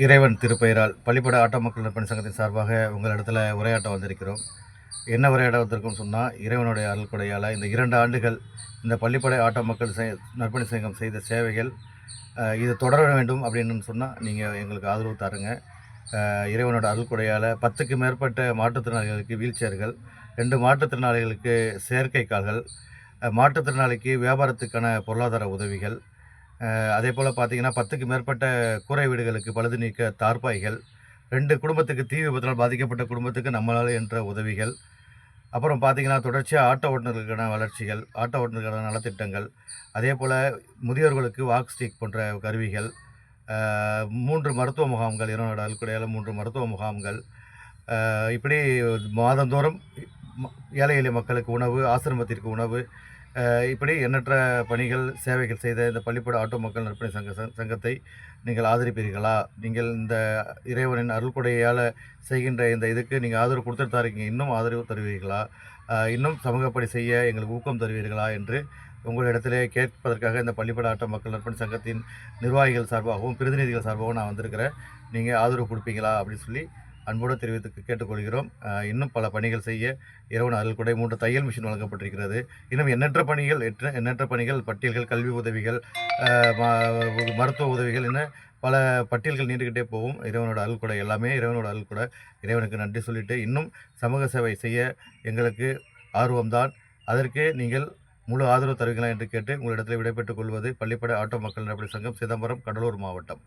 இறைவன் திருப்பெயரால் பள்ளிப்பட ஆட்டோ மக்கள் நற்பணி சங்கத்தின் சார்பாக உங்களிடத்தில் உரையாட்ட வந்திருக்கிறோம். என்ன உரையாட வந்திருக்கோம்னு சொன்னால், இறைவனுடைய அருள்கொடையால் இந்த 2 ஆண்டுகள் இந்த பள்ளிப்படை ஆட்டோ மக்கள் நற்பணி சங்கம் செய்த சேவைகள் இது தொடர வேண்டும் அப்படின்னு சொன்னால் நீங்கள் எங்களுக்கு ஆதரவு தாருங்க. இறைவனோட அருள்கொடையால் 10க்கு மேற்பட்ட மாற்றுத்திறனாளிகளுக்கு வீல் சேர்கள், 2 மாற்றுத்திறனாளிகளுக்கு செயற்கை கால்கள், மாற்றுத்திறனாளிக்கு வியாபாரத்துக்கான பொருளாதார உதவிகள், அதே போல் பார்த்தீங்கன்னா 10க்கு மேற்பட்ட கூரை வீடுகளுக்கு பழுது நீக்க தார்பாய்கள், 2 குடும்பத்துக்கு தீ விபத்தினால் பாதிக்கப்பட்ட குடும்பத்துக்கு நம்மளால் என்ற உதவிகள், அப்புறம் பார்த்தீங்கன்னா தொடர்ச்சியாக ஆட்டோ ஓட்டுநர்களுக்கான வளர்ச்சிகள், ஆட்டோ ஓட்டுநர்களுக்கான நலத்திட்டங்கள், அதே போல் முதியோர்களுக்கு வாக் ஸ்டிக் போன்ற கருவிகள், 3 மருத்துவ முகாம்கள், இறைவனோட அருள்கொடையால் 3 மருத்துவ முகாம்கள், இப்படி மாதந்தோறும் ஏழை எளிய மக்களுக்கு உணவு, ஆசிரமத்திற்கு உணவு, இப்படி எண்ணற்ற பணிகள், சேவைகள் செய்த இந்த பள்ளிப்பட ஆட்டோ மக்கள் நற்பணி சங்கத்தை நீங்கள் ஆதரிப்பீர்களா? நீங்கள் இந்த இறைவனின் அருள்கொடையால் செய்கின்ற இந்த இதுக்கு நீங்கள் ஆதரவு கொடுத்துட்டு தான் இருக்கீங்க. இன்னும் ஆதரவு தருவீர்களா? இன்னும் சமூக பணி செய்ய எங்களுக்கு ஊக்கம் தருவீர்களா என்று உங்களிடத்திலே கேட்பதற்காக இந்த பள்ளிப்பட ஆட்டோ மக்கள் நற்பணி சங்கத்தின் நிர்வாகிகள் சார்பாகவும் பிரதிநிதிகள் சார்பாகவும் நான் வந்திருக்கிறேன். நீங்கள் ஆதரவு கொடுப்பீங்களா அப்படின்னு சொல்லி அன்போடு தெரிவித்து கேட்டுக்கொள்கிறோம். இன்னும் பல பணிகள் செய்ய இறைவன் அருள்கொடை 3 தையல் மிஷின் வழங்கப்பட்டிருக்கிறது. இன்னும் எண்ணற்ற பணிகள், பட்டியல்கள், கல்வி உதவிகள், மருத்துவ உதவிகள் என பல பட்டியல்கள் நீண்டுக்கிட்டே போகும். இறைவனோட அருள்கொடை எல்லாமே இறைவனோட அருள்கொடை. இறைவனுக்கு நன்றி சொல்லிட்டு இன்னும் சமூக சேவை செய்ய எங்களுக்கு ஆர்வம்தான். அதற்கு நீங்கள் முழு ஆதரவு தருவீங்களா என்று கேட்டு உங்களிடத்தில் விடைபெற்றுக் கொள்வது பள்ளிப்படை ஆட்டோ மக்கள் நற்பணி சங்கம், சிதம்பரம், கடலூர் மாவட்டம்.